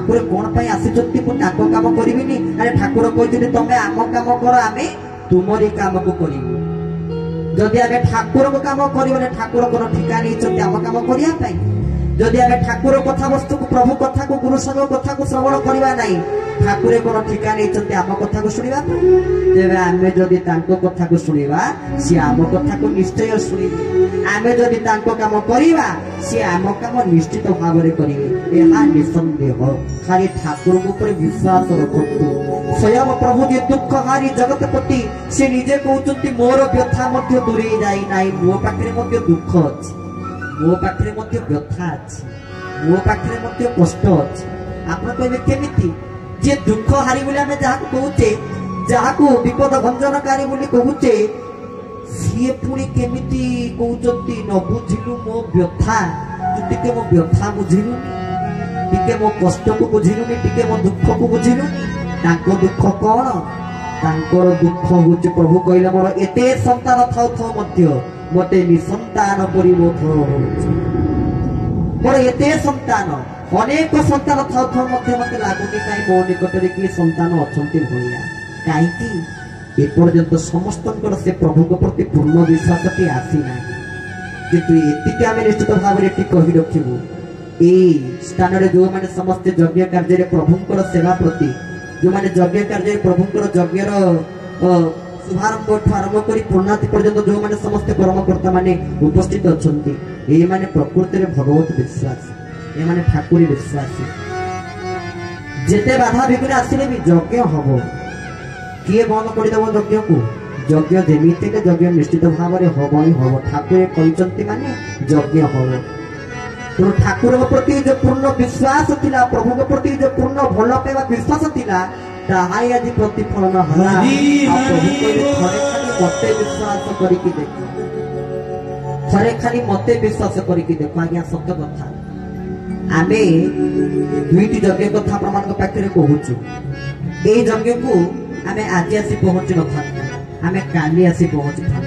ठाकुर कौन पाई आसिचंती मु ताको काम करिबिनी अरे ठाकुर कहते तमे आम काम कर आमे तुमरी काम को करिबु जदि आमे ठाकुर को काम करिबने ठाकुर कोन ठिका नै चंती आम काम करिया पाई जदि आमे ठाकुर कथा वस्तु को प्रभु कथा को गुरु संग कथा को श्रवण करिबा नै ठाकुर कोन ठिका नै चंती आम कथा को सुनिबा जेबे आमे जदि तांको कथा को सुनिबा सी आम कथा को निश्चय सुनिबे आमे जदि तांको काम करिबा सी आम काम निश्चित भाव रे करिवे एहा निसंदेह खाली ठाकुर ऊपर विश्वास रखतु स्वयं प्रभु जे दुख हारी जगतपति से निजे कहउचंती मोर व्यथा मध्य दूरे जाई नाई मो पाखरे मध्य दुख अछि मो पाखरे मध्य व्यथा अछि मो पाखरे मध्य कष्ट अछि आपण कहबे केमिति जे दुख हारी बोले हमें जहा कहउचे जहा को विपद भंजनकारी बोली कहउचे सीए पुणी केमिति कहउचंती न बुझिलु मो व्यथा टिके मो व्यथा बुझिलु टिके मो कष्ट को बुझिलु टिके मो दुख को बुझिलु ताको दुख कोन तांकर दुख होचे प्रभु कहले मोर एते संतान थाउ थाउ मध्य मते निसंतान परिबोध होचे मोर एते संतान अनेक संतान थाउ थाउ मध्य मते लागुनी काई मो निकटरे की संतान अछंती भइया काई की ए पर्यंत समस्तंकर से प्रभु को प्रति पूर्ण विश्वास टी आसी ना किंतु एतिके आमे निश्चित भाव रे टी कहि रखिबु ए स्थान रे जो माने समस्त यज्ञ कार्य रे प्रभुंकर सेवा प्रति जो माने यज्ञ कार्य प्रभुंकर यज्ञर शुभारंभ आरंभ करी पूर्णाति पर्यंत जो माने समस्त कर्मकर्ता माने उपस्थित अछंती ए माने प्रकृति रे भगवत विश्वास ए माने ठाकुरी विश्वास जेते बाधा विघ्न आसिले भी यज्ञ हबो किए बंद कर देबो यज्ञ को यज्ञ जेमिति के यज्ञ निश्चित भाव रे हबो ही हबो ठाकुर कहिचंती माने यज्ञ हबो तो ठाकुर प्रति जो पूर्ण विश्वास थिला प्रभु के प्रति जो पूर्ण भलो पाइबा विश्वास थिला ताहाई आज प्रतिफलन हला प्रभु कहले थरे खाली मते विश्वास करिकि देखो थरे खाली मते विश्वास करिकि देखो आज्ञा सत्य कथा आमे दुईटी यज्ञ कथा प्रमाण के पाखरे कहूछु ए यज्ञ को आमे आज आसी पहुंची न था आमे काली आसी पहुंची था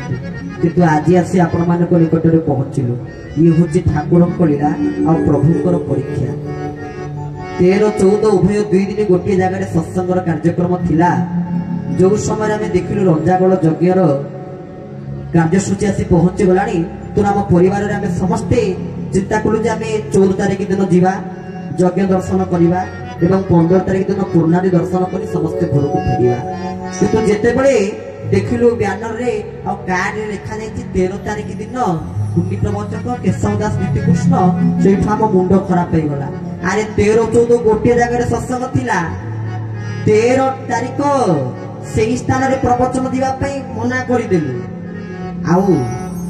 किंतु आज आसी आपण मान को निकट रे पहुंचिलु ये होची ठाकुर को लीला और प्रभु को परीक्षा 13-14 उभय दुई दिन गोटे जगह रे सत्संगर कार्यक्रम थिला जो समय आमे देखिलु रंजागळ यज्ञर कार्यसूची आसी पहुंची गलानी तो हम परिवार रे आमे समस्ते चिंता कलु जे आमे 14 तारिख दिन जीवा यज्ञ दर्शन करिवा एवं 15 तारिख दिन पूर्णादि दर्शन करी समस्त घर को फेरिया किंतु जेते बळे देखिलु बैनर रे आ कार्ड रे लिखा जाई 13 तारिख दिन कुंडी प्रवचक केशव दास नीतिकृष्ण सेठा हम मुंड खराब हो गला अरे 13-14 गोटे जगह रे सत्संग थिला 13 तारिख सेही स्थान रे प्रवचन दिबा पई मना करि देलु आउ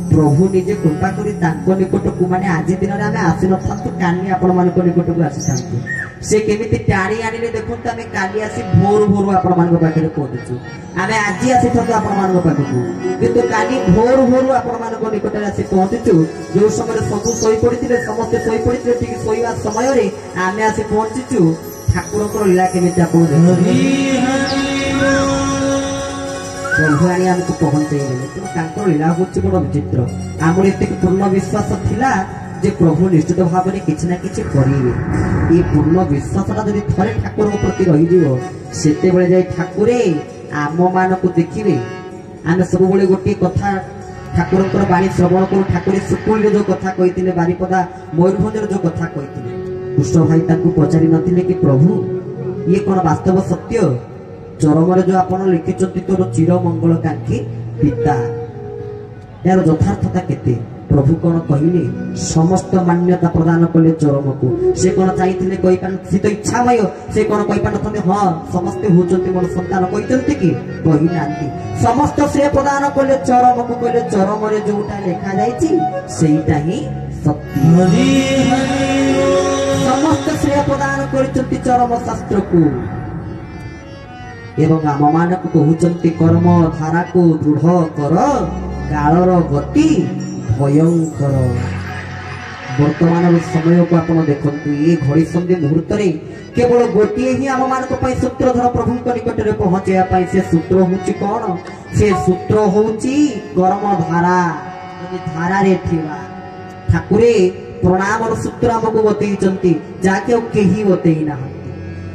प्रभु निजे कृपा करी तांको निकट को माने आज दिन रे हमें आसी न थांतु कानी आपण मान को निकट को आसी थांतु से केमिति टाणी आनिले देखो त हमें काली आसी भोर भोर आपण मान को पाखे पहुंचु हमें आज आसी थांतु आपण मान को पाखे किंतु काली भोर भोर आपण मान को निकट आसी पहुंचु जो समय सब सोई पड़िथिले समस्त सोई पड़िथिले ठीक सोईवा समय रे हमें आसी पहुंचु ठाकुर को लीला केमिति आपण प्रभु आनी हमको पहुंचे लीला हूँ बड़ विचित्र आम पूर्ण विश्वास थिला जे प्रभु निश्चित भाव में किसी ना कि करेंगे ये पूर्ण विश्वास जब थे ठाकुर प्रति रही से ठाकुरे आम मान को देखिए आम सब गोटे कथा ठाकुर बाणी श्रवण करूँ ठाकुर सुकुल जो कथा कही बारिपदा मयूरभंज जो कथा कही कृष्ण भाई पचारि नथिले कि प्रभु ये कौन वास्तव सत्य चरम जो आप लिखिं तोर चिर मंगल कांक्षी पिता यार यथार्थता केते प्रभु कौन कहले समस्त मान्यता प्रदान कले चरम को से कौन चाहिए कही सी तो इच्छामय से कौन कही पारे हाँ समस्ते होती मोर संतान कहते कि कही ना समस्त श्रेय प्रदान कले चरम को कहले चरम जोटा लिखा जाटा ही सत्य समस्त श्रेय प्रदान कर चरम शास्त्र को एवं आम मान कहते कर्म धारा को दृढ़ कर कालर गति भयंकर वर्तमान समय को आप देखु ये घड़ी संधि मुहूर्त केवल गोटे ही आम मान सूत्रधर प्रभु निकट में पहुंचाई से सूत्र हूँ कौन से सूत्र हूँ कर्म धारा धारा रे थिबा ठाकुरे प्रणाम सूत्र आमको बतई जहाँकि कहीं बतई ना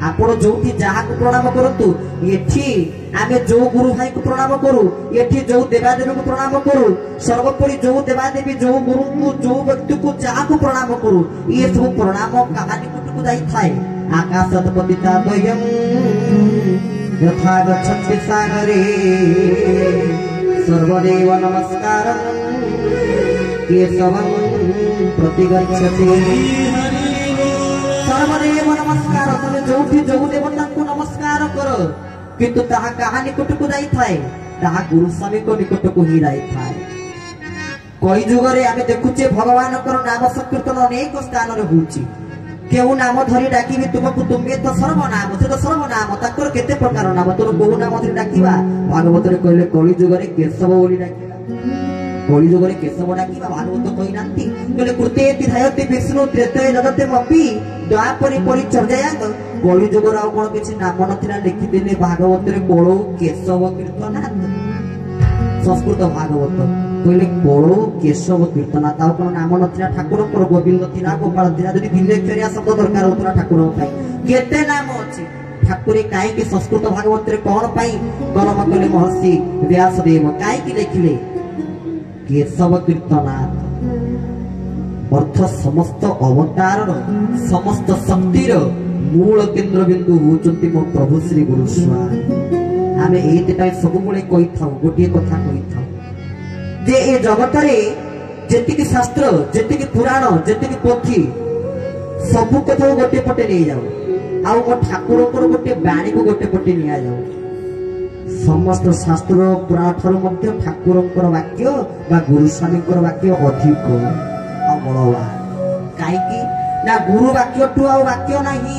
आपण जो जहाँ को प्रणाम करतु एठी आमे जो गुरु भाई को प्रणाम करू एठी जो देवादेवी को प्रणाम करू सर्वोपरि जो देवादेवी जो गुरु को जो व्यक्ति को जहाँ को प्रणाम करू ये सब प्रणाम कहानी को जाई थाए आकाशत पतिता द्वयं यथा गच्छन्ति सागरे सर्वदेव नमस्कारं केशवं प्रतिगच्छति सर्वदेव नमस्कार तमे जोठी जो देवता को नमस्कार कर किंतु ताहा कहानी निकट को जाई थाए ताहा गुरु स्वामी को निकट को ही जाई थाए कई जुगरे आमे देखुचे भगवान कर नाम संकीर्तन अनेक स्थान रे होची केउ नाम धरी डाकिबे तुमको तुमे तो सर्वनाम से तो सर्वनाम ताकर केते प्रकार नाम तोर बहु नाम धरी डाकिबा भागवत रे कहले कई जुगरे केशव बोली डाकिबा कई जुगरे केशव डाकिबा भागवत कहि नांती कहले कृतेति धायते विष्णु त्रेतय जगते मपि द्वापरि परिचर्याय कई जुगर आ कोन किछि नाम नथिला लिखि देले भागवत रे कोळो केशव कीर्तनाथ संस्कृत भागवत कहले कोळो केशव कीर्तनाथ ताऊ कोन नाम नथिला ठाकुर पर गोविंद थिला गोपाल थिला जदि दिलेक्षरिया शब्द दरकार होतला ठाकुर पई केते नाम अछि ठाकुरे काई कि संस्कृत भागवत रे कोन पई कर्म कले महर्षि व्यासदेव काई कि लिखिले केशव कीर्तनाथ अर्थ समस्त अवतार समस्त शक्तिर मूल केंद्र बिंदु होचंती मो प्रभु श्री गुरु स्वामी आमे एते सब बेले कहि थाउ गोटे कथा कहि थाउ जे ए जगत रे जेतिकी शास्त्र जेतिकी पुराण जेतिकी पोथी सब कथा गोटे पटे नै जाऊ आउ मो ठाकुर को गोटे बाणी को गोटे पटे निया जाऊ समस्त शास्त्र पुराण थर मध्य ठाकुरंकर वाक्य बा गुरु स्वामींकर वाक्य अधिक अमलवा काईकी ना गुरु वाक्य टू आ वाक्य नाही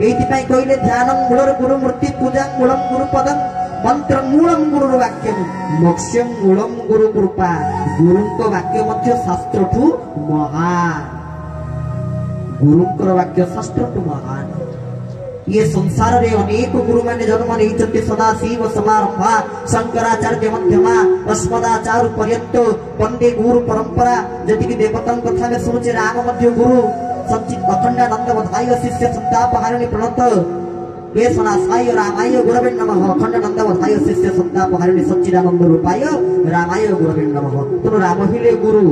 एति पई कइले ध्यानं मूलर गुरु मूर्ति पूजा मूलम गुरु पदं मंत्र मूलम गुरु वाक्य मोक्षम मूलम गुरु कृपा गुरुंक वाक्य मध्य शास्त्र ठू महान गुरुंकर वाक्य शास्त्र ठू महान ये संसार रे अनेक गुरु माने जन्म नहीं सदा शिव समारंभा शंकराचार्य मध्यमा अस्मदाचार्य पर्यंत वंदे गुरु परंपरा जति देवता कथा में सुनुचे राम मध्य गुरु सचित अखंडानंद बधाई शिष्य संताप हारिणी प्रणत केशना साय रामाय गुरवे नमः अखंडानंद बधाई शिष्य संताप हारिणी सच्चिदानंद रूपाय रामाय गुरवे नमः तो राम हिले गुरु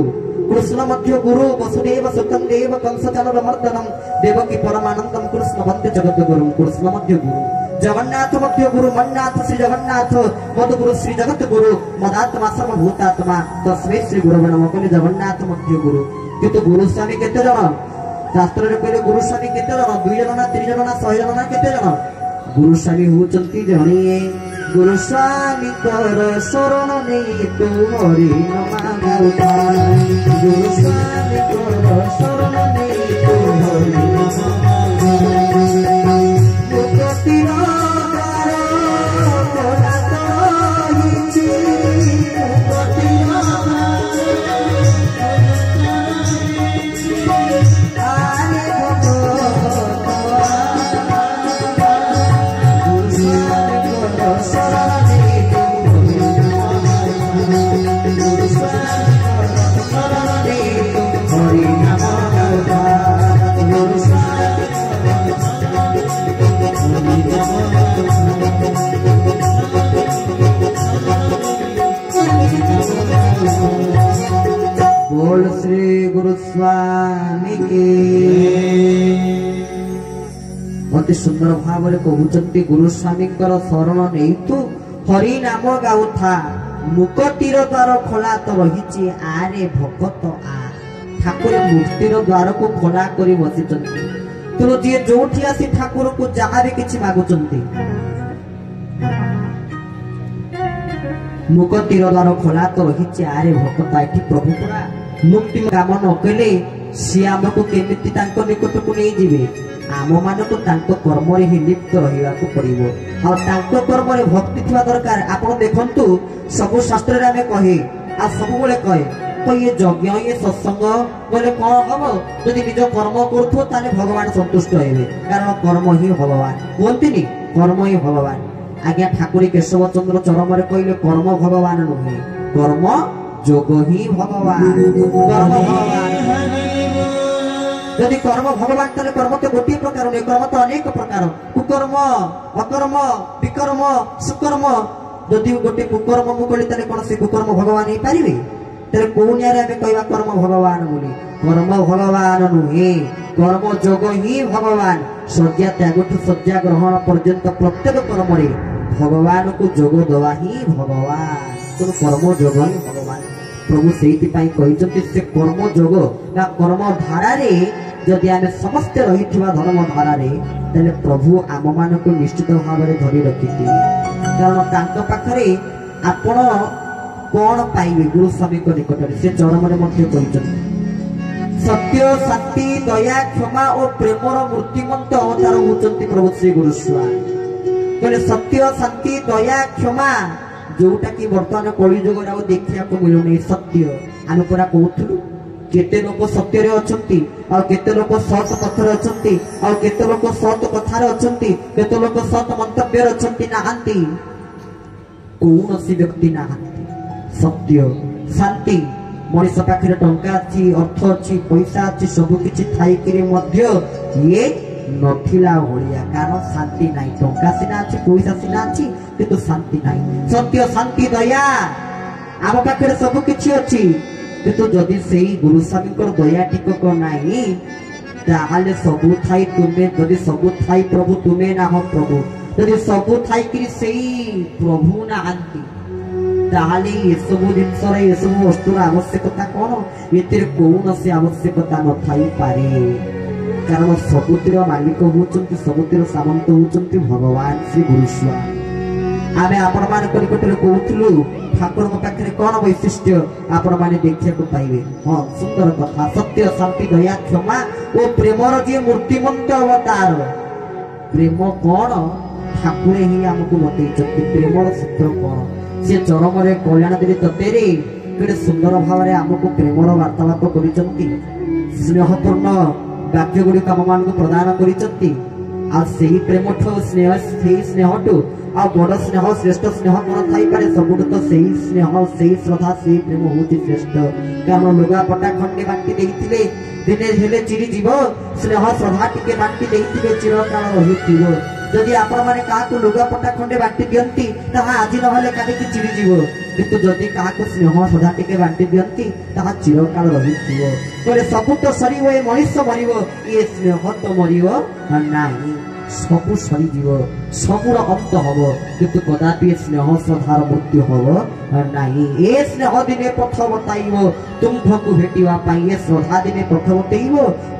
कृष्ण मध्य गुरु वसुदेव सुतं देव कंस चानर मर्दनम देवकी परमानंदम कृष्ण वंदे जगत गुरु कृष्ण मध्य गुरु जगन्नाथ मध्य गुरु मन्नाथ श्री जगन्नाथ मद गुरु श्री जगत गुरु मदात्मा सर्वभूतात्मा तस्मै श्री गुरवे नमः कहले जगन्नाथ मध्य गुरु किंतु गुरु स्वामी केते जण शास्त्र रे कहले गुरु स्वामी केते जण 2 जण ना 3 जण ना 100 जण ना केते जण गुरु स्वामी होचंती जणिए गुरु स्वामी कर शरण नहीं तू हरि नम गुरु स्वामी कर शरण नहीं तू हरि बोल श्री गुरु स्वामी के अति सुंदर भाव कहते गुरु स्वामी शरण नहीं तू हरि नाम गाउथा मुकटीर द्वार खोला तो रही आरे भगत आ ठाकुर मूर्तिर द्वार को खोला कर बसी तो जी जो आसी ठाकुर को जहाँ भी किसी मागुंट मुकटीर द्वार खोला तो रही आरे भगत ये प्रभु पूरा मुक्ति काम न कले सी आमको केमिति तांको निकट को नहीं जीवे आम मान को तांको कर्म रे ही लिप्त रहिबा को पड़िबो आ तांको कर्म रे भक्ति थिबा दरकार आपण देखंतु सब शास्त्र रे हमें कहे आ सब बोले कहे तो ये यज्ञ ये सत्संग बोले कोन हबो यदि निज कर्म करथो ताले भगवान संतुष्ट हेबे कारण कर्म ही भगवान बोलतिनी कर्म ही भगवान आज्ञा ठाकुर केशव चंद्र चरम रे कहले कर्म भगवान नुहे कर्म जोग ही भगवान कर्म भगवान যদি কর্ম ভগবান তাহলে কর্ম তো গোটিয়ে প্রকার নয়, কর্ম তো অনেক প্রকার, কুকর্ম অকর্ম বিকর্ম সুকর্ম। যদি গোটে কুকর্ম মু কলি তাহলে কোন সে কুকর্ম ভগবান ହେଇପାରିବେ? তাহলে কোন নিয়ারে আমি কইবা কর্ম ভগবান বলি? কর্ম ভগবান নুহে, কর্ম যোগ হি ভগবান। শয্যা ত্যাগঠু শয্যা গ্রহণ পর্যন্ত প্রত্যেক কর্মরে ভগবানକୁ যোগ দেওয়া হি ভগবান। ତେଣୁ କର୍ମ ଯୋଗ ହିଁ ଭଗବାନ। ପ୍ରଭୁ ସେଇଥିପାଇଁ କହିଛନ୍ତି ସେ କର୍ମ ଯୋଗ ବା କର୍ମ ଧାରାରେ ଯଦି ଆମେ ସମସ୍ତେ ରହିଥିବା ଧର୍ମ ଧାରାରେ ତାହେଲେ ପ୍ରଭୁ ଆମମାନଙ୍କୁ ନିଶ୍ଚିତ ଭାବରେ ଧରି ରଖିଥିବେ। କାରଣ ତାଙ୍କ ପାଖରେ ଆପଣ କଣ ପାଇବେ? ଗୁରୁ ସ୍ୱାମୀଙ୍କ ନିକଟରେ ସେ ଚରମରେ ମଧ୍ୟ କହିଛନ୍ତି ସତ୍ୟ ଶାନ୍ତି ଦୟା କ୍ଷମା ଓ ପ୍ରେମର ମୂର୍ତ୍ତିମନ୍ତ ଅବତାର ହେଉଛନ୍ତି ପ୍ରଭୁ ଶ୍ରୀ ଗୁରୁ ସ୍ୱାମୀ। କହିଲେ ସତ୍ୟ ଶାନ୍ତି ଦୟା କ୍ଷମା, ଯୋଉଟା କି ବର୍ତ୍ତମାନ କଳି ଯୁଗରେ ଆଉ ଦେଖିବାକୁ ମିଳୁନି। ସତ୍ୟ ଆମେ ପୁରା କହୁଥିଲୁ କେତେ ଲୋକ ସତ୍ୟରେ ଅଛନ୍ତି, ଆଉ କେତେ ଲୋକ ସତ ପଥରେ ଅଛନ୍ତି, ଆଉ କେତେ ଲୋକ ସତ କଥାରେ ଅଛନ୍ତି, କେତେ ଲୋକ ସତ ମନ୍ତବ୍ୟରେ ଅଛନ୍ତି? ନାହାନ୍ତି, କୌଣସି ବ୍ୟକ୍ତି ନାହାନ୍ତି। ସତ୍ୟ ଶାନ୍ତି, ମଣିଷ ପାଖରେ ଟଙ୍କା ଅଛି, ଅର୍ଥ ଅଛି, ପଇସା ଅଛି, ସବୁ କିଛି ଥାଇକିରି ମଧ୍ୟ ଇଏ ନଥିଲା ଭଳିଆ, କାରଣ ଶାନ୍ତି ନାହିଁ। ଟଙ୍କା ସିନା ଅଛି, ପଇସା ସିନା ଅଛି, କିନ୍ତୁ ଶାନ୍ତି ନାହିଁ। ସତ୍ୟ ଶାନ୍ତି ଦୟା, ଆମ ପାଖରେ ସବୁ କିଛି ଅଛି, କିନ୍ତୁ ଯଦି ସେଇ ଗୁରୁ ସ୍ୱାମୀଙ୍କର ଦୟା ଟିକକ ନାହିଁ ତାହେଲେ ସବୁ ଥାଇ ତୁମେ, ଯଦି ସବୁ ଥାଇ ପ୍ରଭୁ ତୁମେ ନାହ ପ୍ରଭୁ, ଯଦି ସବୁ ଥାଇକିରି ସେଇ ପ୍ରଭୁ ନାହାନ୍ତି ତାହେଲେ ଏସବୁ ଜିନିଷର ଏସବୁ ବସ୍ତୁର ଆବଶ୍ୟକତା କଣ? ଏଥିରେ କୌଣସି ଆବଶ୍ୟକତା ନଥାଇପାରେ। କାରଣ ସବୁଥିର ମାଲିକ ହେଉଛନ୍ତି, ସବୁଥିର ସାମନ୍ତ ହେଉଛନ୍ତି ଭଗବାନ ଶ୍ରୀ ଗୁରୁ ସ୍ୱାମୀ। ଆମେ ଆପଣମାନଙ୍କ ନିକଟରେ କହୁଥିଲୁ ଠାକୁରଙ୍କ ପାଖରେ କଣ ବୈଶିଷ୍ଟ୍ୟ ଆପଣମାନେ ଦେଖିବାକୁ ପାଇବେ। ହଁ, ସୁନ୍ଦର କଥା। ସତ୍ୟ ଶାନ୍ତି ଦୟା କ୍ଷମା ଓ ପ୍ରେମର ଯିଏ ମୂର୍ତ୍ତିମନ୍ତ ଅବତାର। ପ୍ରେମ କଣ? ଠାକୁରେ ହିଁ ଆମକୁ ବତେଇଛନ୍ତି ପ୍ରେମର ସୂତ୍ର କଣ। ସେ ଚରମରେ କଲ୍ୟାଣ ଦେବୀ ତତ୍ତ୍ୱରେ କେତେ ସୁନ୍ଦର ଭାବରେ ଆମକୁ ପ୍ରେମର ବାର୍ତ୍ତାଳାପ କରିଛନ୍ତି। ସ୍ନେହପୂର୍ଣ୍ଣ ବାକ୍ୟ ଗୁଡ଼ିକ ଆମମାନଙ୍କୁ ପ୍ରଦାନ କରିଛନ୍ତି। ଆଉ ସେହି ପ୍ରେମଠୁ ସ୍ନେହ, ସେହି ସ୍ନେହଠୁ ଆଉ ବଡ଼ ସ୍ନେହ ଶ୍ରେଷ୍ଠ ସ୍ନେହ କଣ ଥାଇପାରେ? ସବୁଠୁ ତ ସେହି ସ୍ନେହ, ସେହି ଶ୍ରଦ୍ଧା, ସେହି ପ୍ରେମ ହେଉଛି ଶ୍ରେଷ୍ଠ। କାରଣ ଲୁଗାପଟା ଖଣ୍ଡେ ବାଣ୍ଟି ଦେଇଥିଲେ ଦିନେ ହେଲେ ଚିରିଯିବ, ସ୍ନେହ ଶ୍ରଦ୍ଧା ଟିକେ ବାଣ୍ଟି ଦେଇଥିବେ ଚିରକାଳ ରହିଥିବ। ଯଦି ଆପଣମାନେ କାହାକୁ ଲୁଗାପଟା ଖଣ୍ଡେ ବାଣ୍ଟି ଦିଅନ୍ତି ତାହା ଆଜି ନହେଲେ କାଲିକି ଚିରିଯିବ, କିନ୍ତୁ ଯଦି କାହାକୁ ସ୍ନେହ ଶ୍ରଦ୍ଧା ଟିକେ ବାଣ୍ଟି ଦିଅନ୍ତି ତାହା ଚିରକାଳ ରହିଥିବ। କହିଲେ ସବୁ ତ ସରିବ, ଏ ମଣିଷ ମରିବ, ଇଏ ସ୍ନେହ ତ ମରିବ ନାହିଁ। ସବୁ ସରିଯିବ, ସବୁର ଅନ୍ତ ହବ, କିନ୍ତୁ କଦାପି ସ୍ନେହ ଶ୍ରଦ୍ଧାର ମୃତ୍ୟୁ ହବ ନାହିଁ। ଏ ସ୍ନେହ ଦିନେ ପଥ ବତାଇବ ତୁମ୍ଭକୁ ଭେଟିବା ପାଇଁ, ଏ ଶ୍ରଦ୍ଧା ଦିନେ ପଥ ବତେଇବ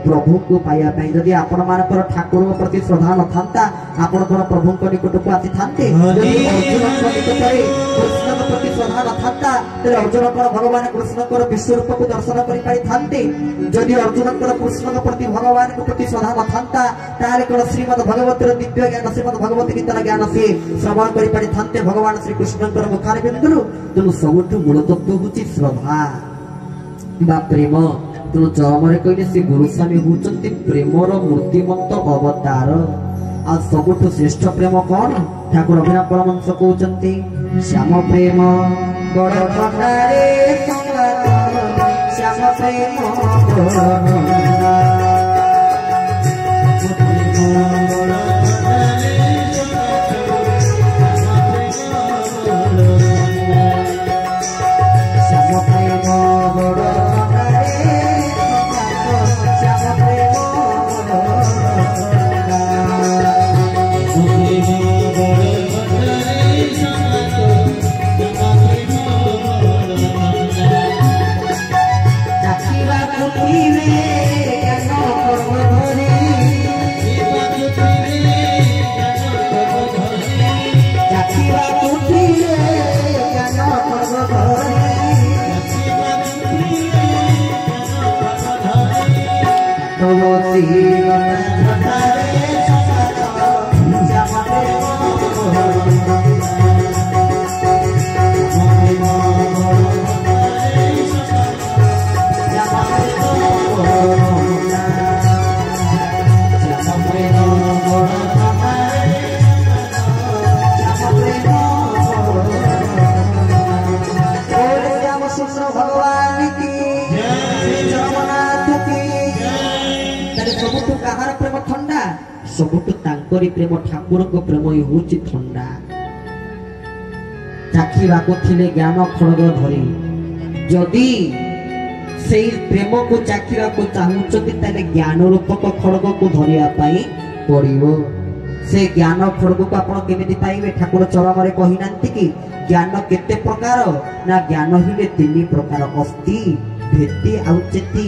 ପ୍ରଭୁଙ୍କୁ ପାଇବା ପାଇଁ। ଯଦି ଆପଣମାନଙ୍କର ଠାକୁରଙ୍କ ପ୍ରତି ଶ୍ରଦ୍ଧା ନଥାନ୍ତା ଆପଣ କଣ ପ୍ରଭୁଙ୍କ ନିକଟକୁ ଆସିଥାନ୍ତେ? ଯଦି ଅର୍ଜୁନଙ୍କ ନିକଟରେ କୃଷ୍ଣଙ୍କ ପ୍ରତି ଶ୍ରଦ୍ଧା ନଥାନ୍ତା ତେବେ ଅର୍ଜୁନ କଣ ଭଗବାନ କୃଷ୍ଣଙ୍କର ବିଶ୍ୱରୂପକୁ ଦର୍ଶନ କରିପାରିଥାନ୍ତେ? ଯଦି ଅର୍ଜୁନଙ୍କର କୃଷ୍ଣଙ୍କ ପ୍ରତି ଭଗବାନଙ୍କ ପ୍ରତି ଶ୍ରଦ୍ଧା ନଥାନ୍ତା ତାହେଲେ କଣ ଶ୍ରୀମଦ୍ ଭଗବତର ଦିବ୍ୟ ଜ୍ଞାନ, ଶ୍ରୀମଦ୍ ଭଗବତ ଗୀତାର ଜ୍ଞାନ ସେ ଶ୍ରବଣ କରିପାରିଥାନ୍ତେ ଭଗବାନ ଶ୍ରୀକୃଷ୍ଣଙ୍କର ମୁଖାର ବିନ୍ଦୁରୁ? ତେଣୁ ସବୁଠୁ ମୂଳ ତତ୍ତ୍ୱ ହେଉଛି ଶ୍ରଦ୍ଧା ବା ପ୍ରେମ। ତେଣୁ ଚରମରେ କହିଲେ ସେ ଗୁରୁ ସ୍ୱାମୀ ହେଉଛନ୍ତି ପ୍ରେମର ମୂର୍ତ୍ତିମନ୍ତ ଅବତାର। ଆଉ ସବୁଠୁ ଶ୍ରେଷ୍ଠ ପ୍ରେମ କଣ? ଠାକୁର ଅଭିନବ ପରମହଂସ କହୁଛନ୍ତି ଶ୍ୟାମ ପ୍ରେମ ବଡ଼ ଥଣ୍ଡାରେ ସଙ୍ଗାତ, ଶ୍ୟାମ ପ୍ରେମ ସବୁଠୁ ତାଙ୍କରି ପ୍ରେମ ଠାକୁରଙ୍କ ପ୍ରେମ ହିଁ ହେଉଛି ଥଣ୍ଡା। ଚାଖିବାକୁ ଥିଲେ ଜ୍ଞାନ ଖଡ଼ଗ ଧରି, ଯଦି ସେଇ ପ୍ରେମକୁ ଚାଖିବାକୁ ଚାହୁଁଛନ୍ତି ତାହେଲେ ଜ୍ଞାନ ରୂପକ ଖଡ଼ଗକୁ ଧରିବା ପାଇଁ ପଡ଼ିବ। ସେ ଜ୍ଞାନ ଖଡ଼ଗକୁ ଆପଣ କେମିତି ପାଇବେ? ଠାକୁର ଚରମରେ କହିନାହାନ୍ତି କି ଜ୍ଞାନ କେତେ ପ୍ରକାର? ନା ଜ୍ଞାନ ହେଲେ ତିନି ପ୍ରକାର, ଅସ୍ତି, ଭେତି ଆଉ ଚେତି,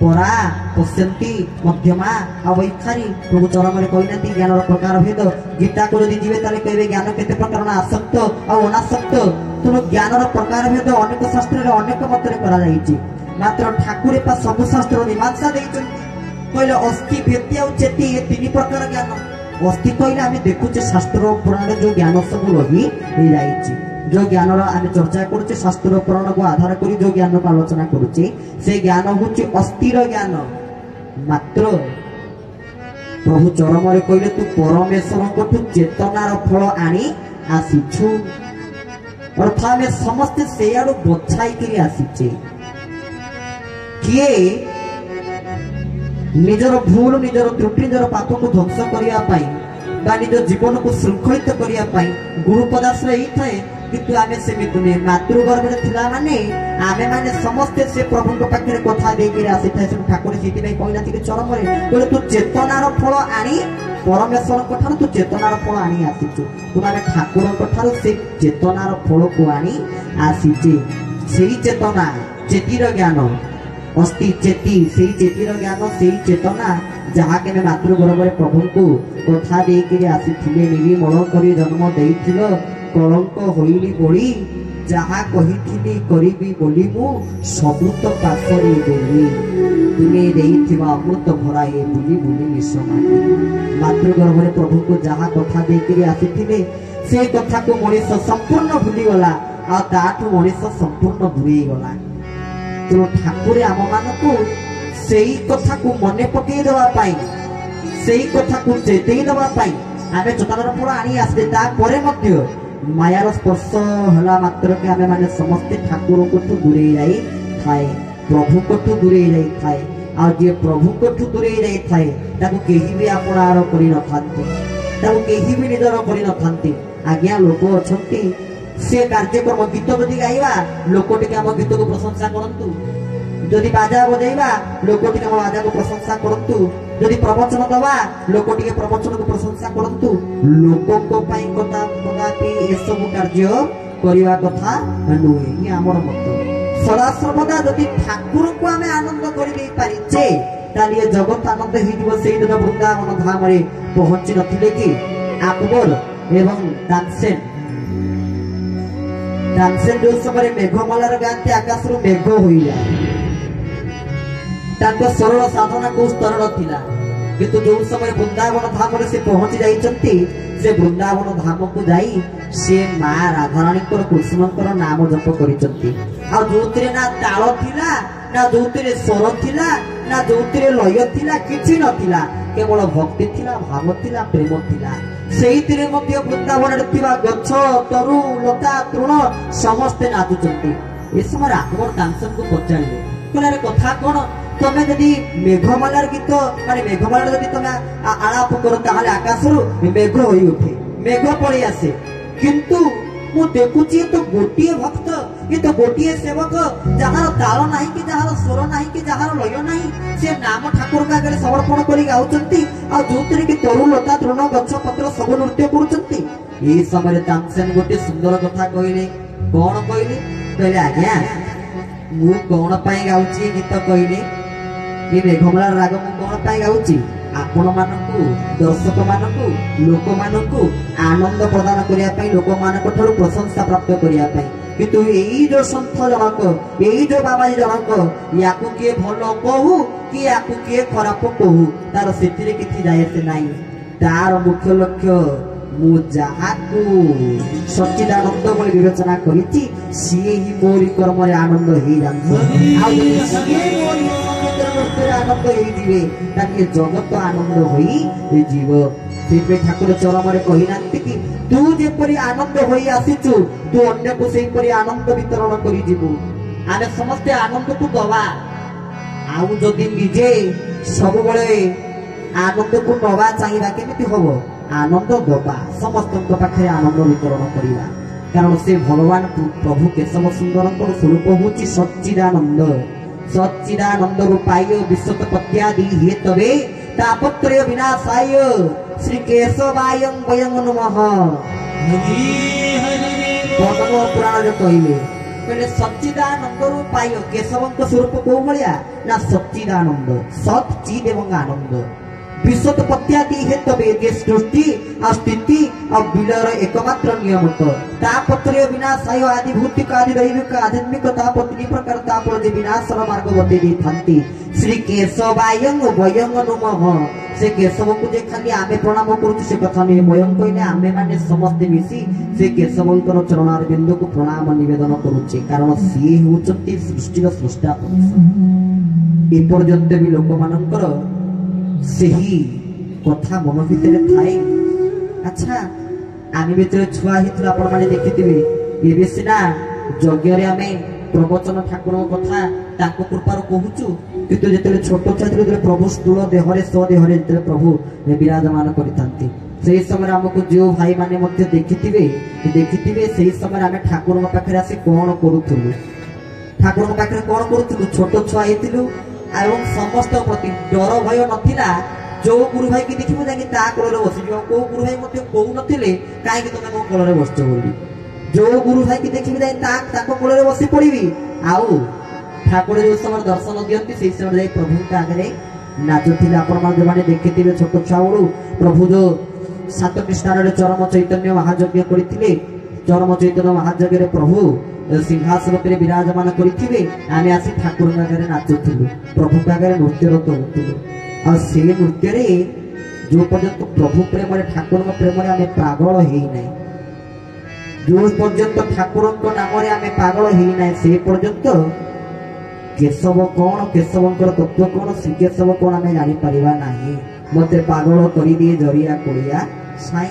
ପରା ପଶ୍ୟନ୍ତି, ମଧ୍ୟମା ଆଉ ବୈଖାରୀ। ପ୍ରଭୁ ଚରମରେ କହିନାହାନ୍ତି ଜ୍ଞାନର ପ୍ରକାର ଭେଦ। ଗୀତାକୁ ଯଦି ଯିବେ ତାହେଲେ କହିବେ ଜ୍ଞାନ କେତେ ପ୍ରକାର? ନା ଆସକ୍ତ ଆଉ ଅନାସକ୍ତ। ତେଣୁ ଜ୍ଞାନର ପ୍ରକାର ଭେଦ ଅନେକ ଶାସ୍ତ୍ରରେ ଅନେକ ମତରେ କରାଯାଇଛି, ମାତ୍ର ଠାକୁର ପା ସବୁ ଶାସ୍ତ୍ର ମୀମାଂସା ଦେଇଛନ୍ତି। କହିଲେ ଅସ୍ତି, ଭେତି ଆଉ ଚେତି, ଏ ତିନି ପ୍ରକାର ଜ୍ଞାନ। ଅସ୍ତି କହିଲେ ଆମେ ଦେଖୁଛେ ଶାସ୍ତ୍ର ପୁରାଣରେ ଯୋଉ ଜ୍ଞାନ ସବୁ ରହି ଯାଇଛି, जो ज्ञान आम चर्चा करुचे शास्त्र पुराण को आधार कर जो ज्ञान को आलोचना करुचे से ज्ञान हूँ अस्थिर ज्ञान मात्र। प्रभु चरम कहले तू परमेश्वर चेतनार फल आनी आसीछु अर्थात आम समस्ते से आड़ बछाई आसीचे किए निजर भूल निजर त्रुटि निजर पाप को ध्वंस करने निज जीवन को श्रृंखलित करने गुरुपदाश्रय ही थाए किंतु आमे सेमित नुहे मातृगर्भ थिला माने आमे माने समस्ते से प्रभु को पाखरे कथा देके आसी थाए से ठाकुर सेति नै कहना कि चरम रे बोले तू चेतनार फल आनी परमेश्वर को ठार तू चेतनार फल आनी आसीछु तू माने ठाकुर को ठार से चेतनार फल को आनी आसीचे सेही चेतना चेतीर ज्ञान अस्ति चेती से चेतीर ज्ञान से चेतना जहाँ के मातृगर्भ में प्रभु को कथा देकर आसी निर्मल कर जन्म देथिल कलंक होइली बोली जहाँ कही करी बोली मु सबू तो पाखरे देली तुमे देइथिबा अमृत भराए बुली बुली मिश्रमानी मातृगर्भ में प्रभु को जहाँ कथा देकर आसी से कथा को मनीष संपूर्ण भूलीगला आठू मनीष संपूर्ण दूरे गला। तो ठाकुर आम मान को सेई कथा को मने पकई देवा पाई सेई कथा को चेतई देवा पाई आमे चेतनार फल आनी आसे तापरे मध्य मायार स्पर्श हला मात्र के आमे माने समस्त ठाकुर को दूरे जाई थाए प्रभु को दूरे जाई थाए आ जे प्रभु को दूरे जाई थाए ताको केही भी आपणार करि न थांते ताको केही भी निजर करि न थांते आज्ञा लोक अछंती से कार्यक्रम गीत जदि गाइबा लोक टिके आम गीत को प्रशंसा करंतु जदि बाजा बजेबा लोक टिके आम बाजा को प्रशंसा करंतु जदि प्रवचन दवा लोक टिके प्रवचन को प्रशंसा करंतु लोकों को पई कथा कदापि ए सब कार्य करिवा कथा नुहे ये हमर मत सदा सर्वदा जदि ठाकुर को आमे आनंद करि दे पारिचे तालिए जगत आनंद हि दिवस सेई दिन वृंदावन धाम रे पहुंची नथिले कि अकबर एवं तानसेन जो समय मेघमालार गांती आकाश रु मेघ हो जाए सरल साधना को स्तर थिला किंतु जो समय वृंदावन धाम से पहुंची जाइछंती से वृंदावन धाम को जाई से मां राधारानी कृष्णकर नाम जप करिछंती आ जोतिरे ना ताल थिला ना जोतिरे स्वर थिला ना जोतिरे लय थिला किछि नथिला केवल भक्ति थिला भाव थिला प्रेम थिला सेहितिरे मध्य वृंदावन गछ तरु लता तृण समस्ते नाचुचंती ए समय अकबर तानसेन को पचारे कहले कथा कोन तमे जदि मेघमालार गीत माने मेघमालार जदि तमे आलाप करो ताहले आकाश रु मेघ होई उठे मेघ पड़ी आसे किंतु मु देखुची तो गोटिए भक्त ये तो गोटिए सेवक जहार ताल नाही कि जहार स्वर नाही कि जहार लय नाही से नाम ठाकुर का आगे समर्पण करी गाउचंती आ जोतरे कि तरु लता तृण गछ पत्र सब नृत्य करूचंती ए समय तानसेन गोटे सुंदर कथा कहले कोन कहले कहले आज्ञा मु कोन पई गाउची गीत कहले ये मेघमाला राग मु कोन पई गाउची आपण मानकु दर्शक मानकु लोक मानकु आनंद प्रदान करिया पई लोक मानक ठरो प्रशंसा प्राप्त करिया पई किंतु एई जो संत जनक एई जो बाबाजी जनक याकु के भलो कहू कि याकु के खराब कहू तार सेतिरे किछि जाय से नाही तार मुख्य लक्ष्य मु जाहाकु सच्चिदानंद बोली विवेचना करिछि सिए ही मोरी कर्म रे आनंद हे जान्छ आ सिए मोरी आनंद हे दिवे ताकि जगत आनंद होई जीव से ठाकुर चरम रे कहिनांती कि तू जेपरि आनंद होई आसीचु तू अन्य को सेही परि आनंद वितरण करि जीवु आमे समस्त आनंद को दवा आउ जदि निजे सब बळे आनंद को नवा चाहिए केमिति हम आनंद दबा समस्त पाखे आनंद वितरण करवा कारण से भगवान प्रभु केशव सुंदर स्वरूप हूँ सच्चिदानंद सच्चिदानंद रूपाय विश्वोत्पत्त्यादि हे तबे तापत्रय विनाशाय श्री केशवाय वयं नमः। पद्म पुराण कहले सच्चिदानंद रूपाय केशव स्वरूप कौ भाया ना सच्चिदानंद सत चिद एवं आनंद विश्वोत्पत्त्यादि हे तबे जे सृष्टि और स्थिति और विलयर एकमात्र नियमित तापत्रय विनाशाय आदि भौतिक आदि दैविक आध्यात्मिक तापत्री प्रकार तापर जे विनाशर मार्ग बते दी थांती श्री केशवाय वयं नमः। से केशव को जे खाली आमे प्रणाम करूछु से कथा नहीं वयं कहले आमे माने समस्त मिसी से केशवंकर चरणार बिंदु को प्रणाम निवेदन करूचे कारण सी होचंती सृष्टिर सृष्टा ए पर्यंत भी लोक मानकर सही कथा मन भितर थाए। अच्छा आम भर छुआ होता आपण मैंने देखिथे ये सीना यज्ञ आम प्रवचन ठाकुर कथा कृपार कहूचु किंतु जो छोट छुआ प्रभु स्थूल देहरे स्वदेहरे जो प्रभु विराजमान करते समय आमको जो भाई मैंने देखिथे से समय आम ठाकुर पाखे आसी कौन करूँ ठाकुर पाखे कौन करूँ छोट छुआ होती एवं समस्त प्रति डर भय नथिला जो गुरु भाई की देखिबो जाके ता कोଳରେ बसिजो को गुरु भाई मते कहू नथिले काहे कि तमे मो कोଳରେ बसचो बोली जो गुरु भाई की देखिबो जाय ताको कोଳରେ बसी पड़िबी आउ ठाकुर जो समय दर्शन दियंती से समय जाय प्रभु का आगे नाचुथिले आपण मान जो माने देखिथिबे छोट छाउळू प्रभु जो सातटी स्थान रे चरम चैतन्य महायज्ञ करिथिले चरम चैतन्य महायज्ञ रे प्रभु सिंहासन पर विराजमान करथिबे आमे आसी ठाकुर आगे नाचुथिलु प्रभु आगे नृत्यरत होथिलु और से नृत्य रे जो पर्यंत प्रभु प्रेम रे ठाकुर प्रेम रे आमे पागल हेई नै जो पर्यंत ठाकुर नाम रे आमे पागल हेई नै से पर्यंत केशव कौन केशवंकर तत्व कौन श्री केशव कौन आमे जानि परिबा नाही मते पागल करि दिए जरिया कोलिया साई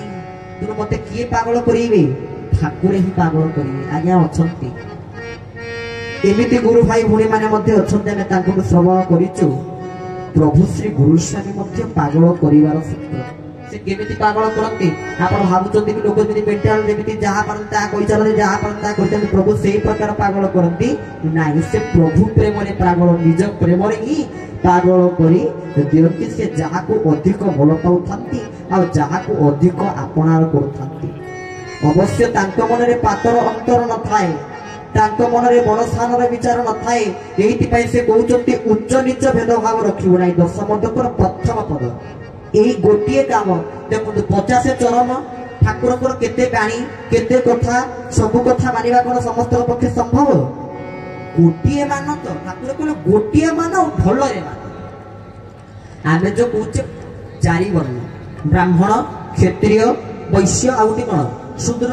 तुम मते किए पागल करिवे ठाकुर ही पागल करिवे आज्ञा अछंती एमिति गुरु भाई भूणी माने मध्ये अछंती आमे तांको श्रवण करिचु प्रभु श्री गुरुस्वामी मध्ये पागल करिवार सूत्र से केमिति पागल करंती आपण भाबुचंती कि लोक जदि मेंटल जेमिति जहा परंता कोइ चलरे जहा परंता करते प्रभु सेही प्रकार पागल करंती नाही से प्रभु प्रेम रे पागल निज प्रेम रे ही पागल करी दियंती से जहा को अधिक भल पाउथांती आ जहा को अधिक आपणार करथांती अवश्य तांको मन रे पातर अंतर न थाए तांको मन रे बड़ स्थान रे विचार न थाए एहिति पई से कहउचंती उच्च नीच भेदभाव रखिबो नाही दशमदकर प्रथम पद एही गोटिए काम देखो 50 चरण ठाकुरकर केते बाणी केते कथा सब कथा मानिबा कोन समस्त पक्षे संभव गोटिए मान तो ठाकुर कोन गोटिए मान भलो रे मान आमे जो कहउचे चारि वर्ण ब्राह्मण क्षत्रिय वैश्य आउटी कोन शूद्र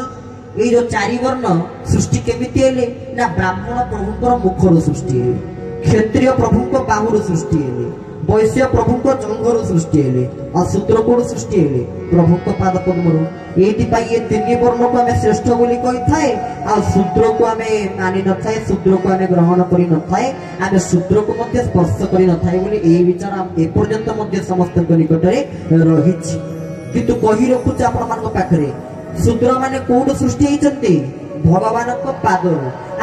ये जो चारि वर्ण सृष्टि केमिति हेले ना ब्राह्मण प्रभुकर मुखर सृष्टि हेले क्षत्रिय प्रभुकर बाहुर सृष्टि हेले वैश्य प्रभुकर जंघर सृष्टि हेले और शूद्र कोड सृष्टि हेले प्रभुकर पाद पद्मरु एति पई ये तीन वर्ण को हमें श्रेष्ठ बोली कहि थाए और शूद्र को हमें मानि न थाए शूद्र को हमें ग्रहण करि न थाए आमे शूद्र को मध्ये स्पर्श करि न थाए बोली ए विचार ए पर्यंत मध्ये समस्त निकट रे रहिछि किंतु कहि रखुछ आपण मान पाखरे शूद्र माने कोड सृष्टि होइचंती भगवान को पाद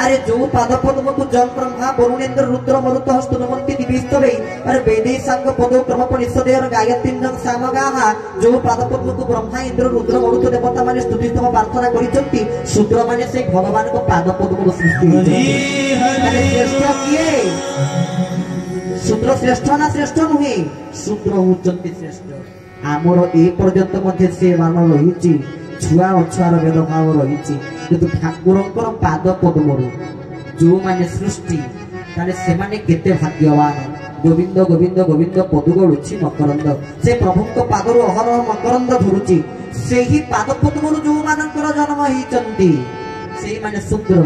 अरे जो पाद पद्म को जम ब्रह्मा वरुणेन्द्र रुद्र मरुत हस्तनमंती दिविस्तवे अरे वेदे संग पदो क्रम परिषदे और गायत्री नग सामगाहा जो पाद पद्म को ब्रह्मा इंद्र रुद्र मरुत देवता माने स्तुतिस्तव प्रार्थना करिचंती शूद्र माने से भगवान को पाद पद्म को सृष्टि होइचंती अरे श्रेष्ठ किए शूद्र श्रेष्ठ ना श्रेष्ठ नुहे शूद्र होचंती श्रेष्ठ आमर ए पर्यंत मध्ये से मान रहिची छुआ अछुआर भेदभाव रही किंतु ठाकुरंकर पाद पद्मरु जो माने सृष्टि ताले से माने केते भाग्यवान गोविंद गोविंद गोविंद पदुग रुचि मकरंद से प्रभु को पादरु अहरह मकरंद धरुची से ही पाद पद्मरु जो मानकर जन्म हिचंती से माने शूद्र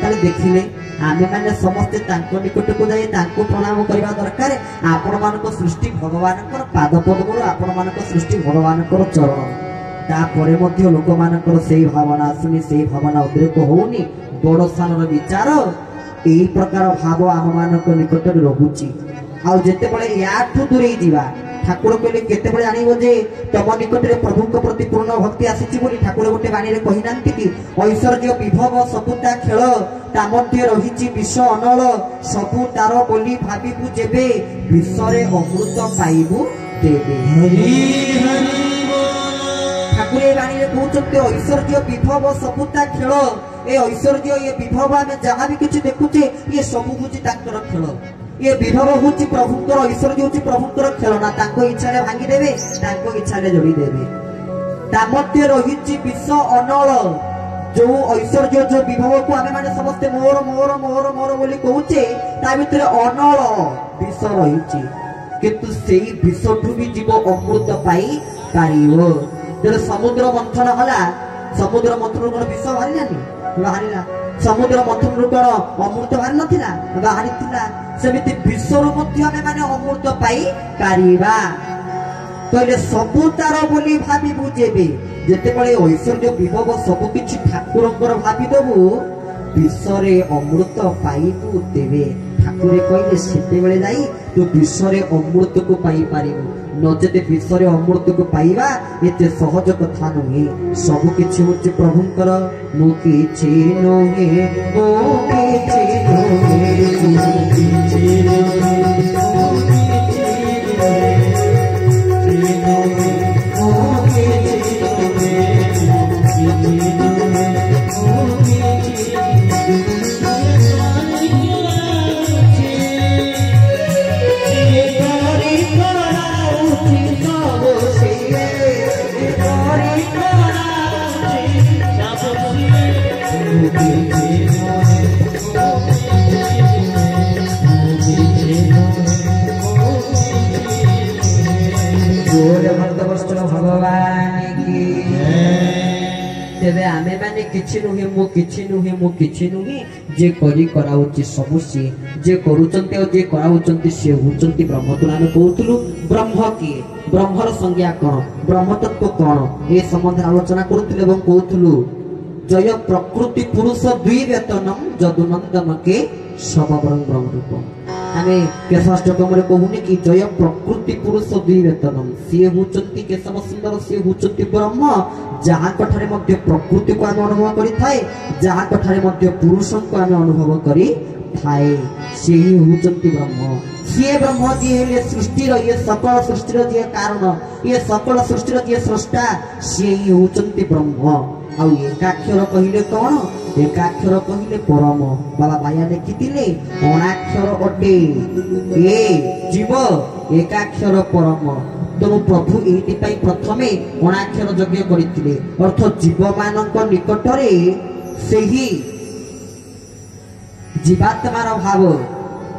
ताले देखिले आमे माने समस्त तांको निकट को जाई तांको प्रणाम करबा दरकार आपण मानको सृष्टि भगवानकर पाद पद्मरु आपण मानको सृष्टि भगवानकर चरण तापरे मध्य लोक मानकर से भावना आसुनी से भावना उद्रेक होउनी बड़ स्थान विचार एही प्रकार भाव आम मानक निकट रहुची आ जेते बळे याठु दूरे जीवा ठाकुर कहले केतेबेले जानिबो जे तम निकटरे प्रभु को प्रति पूर्ण भक्ति आसीची बोली ठाकुर गोटे बाणी रे कहि नांती कि ऐश्वर्य विभव सबुता खेल ता मध्ये रहिची विष अनल सबु तार बोली भाबिबु जेबे विषरे अमृत पाइबु देबे हरि हरि ठाकुर ए बाणी रे कहउछते ऐश्वर्य विभव सबुता खेल ए ऐश्वर्य ये विभव आमे जहां भी किछि देखुचे ये सब बुझी ताकर खेल ये विभव होची प्रभुकर ऐश्वर्य होची प्रभुकर खेलना ताको इच्छा रे भांगी देबे ताको इच्छा रे जोड़ी देबे ता मध्ये रहिची विष अनल जो ऐश्वर्य जो विभव को आमे माने समस्त मोर मोर मोर मोर बोली कहूचे ता भितर अनल विष रहिची किंतु सेही विषठु भी जीव अमृत पाई पारियो जब समुद्र मंथन हला समुद्र मंथन कोन विष बाहरिलानी बाहरिला समुद्र मंथन कोन अमृत बाहर नथिला बाहरिथिला सेमिति विश्वरु मध्य आमे माने अमृत पाई पारिबा कहले सबु तार बोली भाबी बुझेबे जेते बळे ऐश्वर्य विभव सब किछि ठाकुरकर भाबी दबु विश्वरे अमृत पाइबु देबे ठाकुरे कहले सेते बळे जाई तू विश्वरे अमृत को पाई पारिबु नचेते विश्वरे अमृत को पाइबा एते सहज कथा नहे सब किछि होछि प्रभुकर मु किछि नहे ओ किछि भगवान की तेबे आमे माने किछि नुहे मु किछि नुहे मु किछि नुहे जे करी कराउची सब से जे करूचंते और जे कराउचंती से हुचंती ब्रह्म तो आमे कहउतलु ब्रह्म की ब्रह्मर संज्ञा कोन ब्रह्म तत्व कोन ए संबंध आलोचना करूतले एवं कहउतलु जय प्रकृति पुरुष दुई वेतनम जदुनंदन के सबवरं ब्रह्म रूपम आमे केशवाष्टकम रे कहूनी कि जय प्रकृति पुरुष दुई वेतनम से हुचंती केशव सुंदर से हुचंती ब्रह्म जहां कठारे मध्य प्रकृति को आमे अनुभव करि थाए जहां कठारे मध्य पुरुष को आमे अनुभव करि थाए से ही हुचंती ब्रह्म से ब्रह्म जी हेले सृष्टि रो ये सकल सृष्टि रो जे कारण ये सकल सृष्टि रो जे स्रष्टा से ही हुचंती ब्रह्म आउ एकाक्षर कहिले कोन एकाक्षर कहिले परम बाबा भाइया देखिथिले अणाक्षर अटे ए जीव एकाक्षर परम तो प्रभु एति पई प्रथमे अणाक्षर यज्ञ करिथिले अर्थ जीव मानक निकटरे सेही जीवात्मार भाव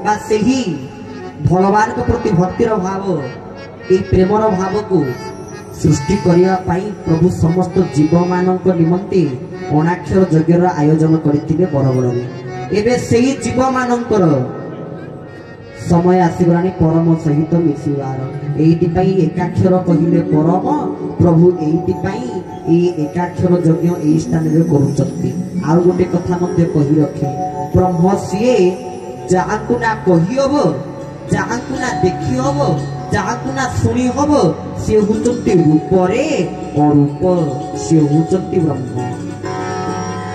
बा सेही भगवान के प्रति भक्तिर भाव ए प्रेमर भाव को सृष्टि करिया पाई प्रभु समस्त जीव मानक निमंते अणाक्षर यज्ञर आयोजन करथिले बरगड़े एबे सेही जीव मानकर समय आसीगलानी परम सहित मिसिबार एइति पई एकाक्षर कहिले परम प्रभु एइति पई ए एकाक्षर यज्ञ ए स्थान रे करूचंती आउ गोटे कथा मध्ये कहि रखे ब्रह्म सिए जाहाकु ना कहि हबो जाहाकु ना देखि हबो जाहाकु ना सुनी हबो से हुचंती रूपरे अरूप से हुचंती ब्रह्म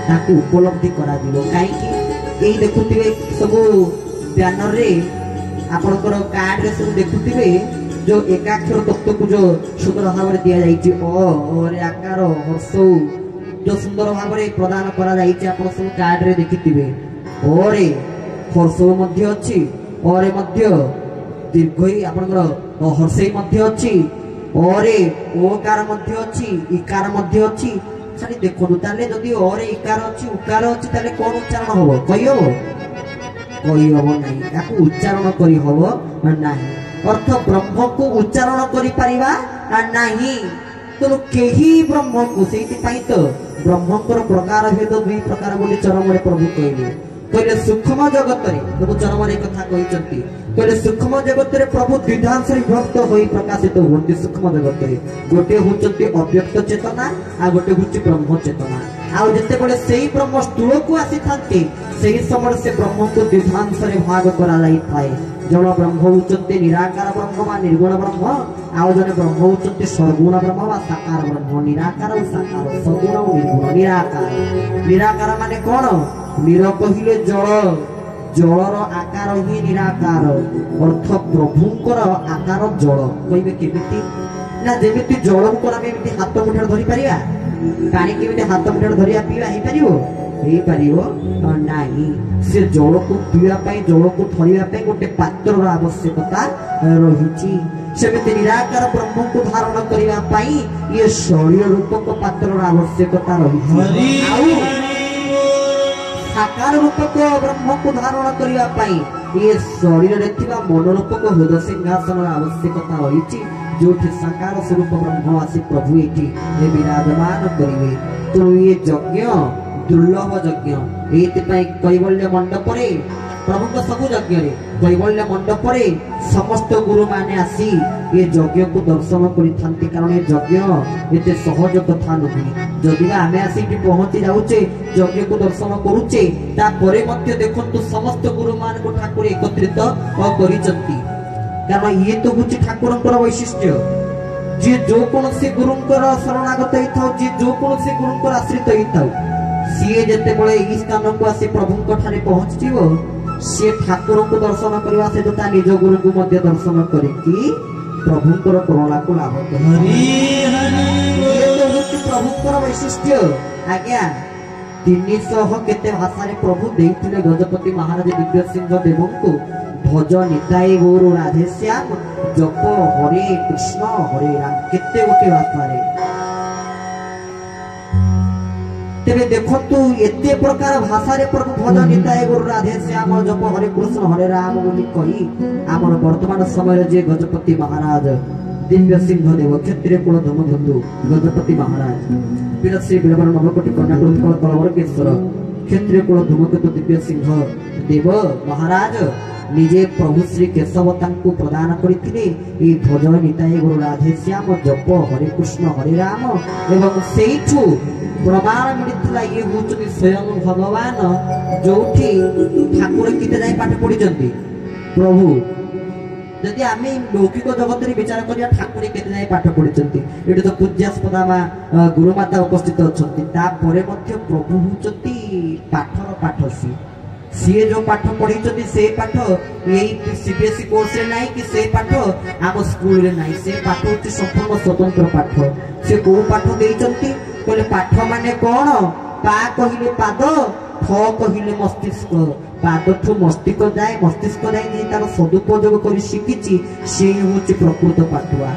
ताकू उपलब्धि करा दिबो काई कि एई देखुतिबे सब बैनर रे आपनकर कार्ड रे सब देखुतिबे जो एकाक्षर तत्व को जो सुंदर भाव रे दिया जाईची और आकार हर्षौ जो सुंदर भाव रे प्रदान करा जाईची आपन सब कार्ड रे देखितिबे और हर्षौ मध्य अछि और मध्य दीर्घई आपनकर हर्षै मध्य अछि और ओकार मध्य अछि इकार मध्य अछि खाली देखो ताले जदी और इकार अछि उकार अछि ताले कोन उच्चारण होबो कहियो नहीं याकू उच्चारण करी हबो नाही अर्थ ब्रह्म को उच्चारण करी परिबा नाही तो केही ब्रह्म को सेति पई तो ब्रह्मकर प्रकार भेद दुई प्रकार बोली चरम रे प्रभु कहले कहले सूक्ष्म जगत रे प्रभु चरम रे कथा कहते कहले सूक्ष्म जगत रे प्रभु द्विधांश विभक्त होई प्रकाशित होती सूक्ष्म जगत रे गोटे होचंती अव्यक्त चेतना आ गोटे होची ब्रह्म चेतना आ जते बळे सेही ब्रह्म स्थूल को आसी थांती सेही समय से ब्रह्म को द्विधांश रे भाग करा जाई थाए जण ब्रह्म होचंती निराकार ब्रह्म वा निर्गुण ब्रह्म आ जने ब्रह्म होचंती सर्वगुण ब्रह्म वा साकार ब्रह्म निराकार और साकार सगुण और निर्गुण निराकार निराकार माने कोन निर कहिले जल जलर आकार ही निराकार अर्थ प्रभुंकर आकार जल कहबे केमिति ना जेमिति जल को आमे एमिति हाथ मुठा धरि परिया पानी केमिति हाथ मुठा धरिया पिया हे परियो नाही से जल को पिया पई जल को धरिया पई गोटे पात्रर आवश्यकता रहिछि सेमिति निराकार ब्रह्म को धारण करिया पई ये शरीर रूपक पात्रर आवश्यकता रहिछि साकार रूपक ब्रह्म को धारण करिया पाई ये शरीर रे थिबा मन रूपक हृदय सिंहासन आवश्यकता रहिछि जोठी साकार स्वरूप ब्रह्म आसी प्रभु एठी हे विराजमान करिवे तो ये यज्ञ दुर्लभ यज्ञ एति पई कैवल्य मंडप रे प्रभु को सब यज्ञ रे कैवल्य मंडप रे समस्त गुरु माने आसी ये यज्ञ को दर्शन करिथांती कारण ये यज्ञ एते सहज कथा नही जदि आमे आसी पहुंची जाउचे यज्ञ को दर्शन करूचे ता परे मध्य देखंतु समस्त गुरु मान को ठाकुर एकत्रित करिचंती कारण ये तो होची ठाकुरंकर वैशिष्ट्य जे जो कोन से गुरुंकर शरणागत हिथाउ जे जो कोन से गुरुंकर आश्रित हिथाउ सीए जते बळे ई स्थान को आसी प्रभुंक ठारे पहुंचीबो से ठाकुर को दर्शन करवा से ता निज गुरु को मध्य दर्शन करिकी प्रभुंकर करुणा को लाभ हरि हरि तो होची प्रभुंकर वैशिष्ट्य आज्ञा 300 केते भाषा रे प्रभु देइथिले गजपति महाराज दिव्य सिंह देवंको भज निताई गौर राधे श्याम जप हरे कृष्ण हरे राम केते गोटे भाषा रे तेरे देखंतु एते प्रकार भाषा रे प्रभु भज निताई गौर राधे श्याम जप हरे कृष्ण हरे राम बोली कहि हमर वर्तमान समय जे गजपति महाराज दिव्य सिंह देव क्षत्रिय कुल धर्मबंधु गजपति महाराज वीर श्री बिरबल नवकोटि कर्णाटक कलवरकेश्वर क्षत्रिय कुल धूमकेतु दिव्य सिंह देव महाराज निजे प्रभु श्री केशव तांकु प्रदान करथिले ए भजन निताई गुरु राधे श्याम जप हरे कृष्ण हरे राम एवं सेइठु प्रमाण मिलितला ये होचनि स्वयं भगवान जोठी ठाकुर किते जाय पाठ पढिचंती प्रभु जदि आमे लौकिक जगत रे विचार करिया ठाकुर केते जाय पाठ पढिचंती एठी तो पूज्यास्पदा मा गुरुमाता उपस्थित अछंती ता परे मध्य प्रभु होचंती पाठर पाठसी सी जो पाठ पढ़ी से पाठ यही सीबीएसई कोर्स रे नहीं कि से पाठ आम स्कूल रे नहीं से पाठ होची संपूर्ण स्वतंत्र पाठ से को पाठ देइचंती कहले पाठ माने कोन पा कहिले पाद फ कहिले मस्तिष्क पाद ठु मस्तिष्क जाय मस्तिष्क जाय जे तार सदुपयोग करी शिकिची से होची प्रकृत पाठुआ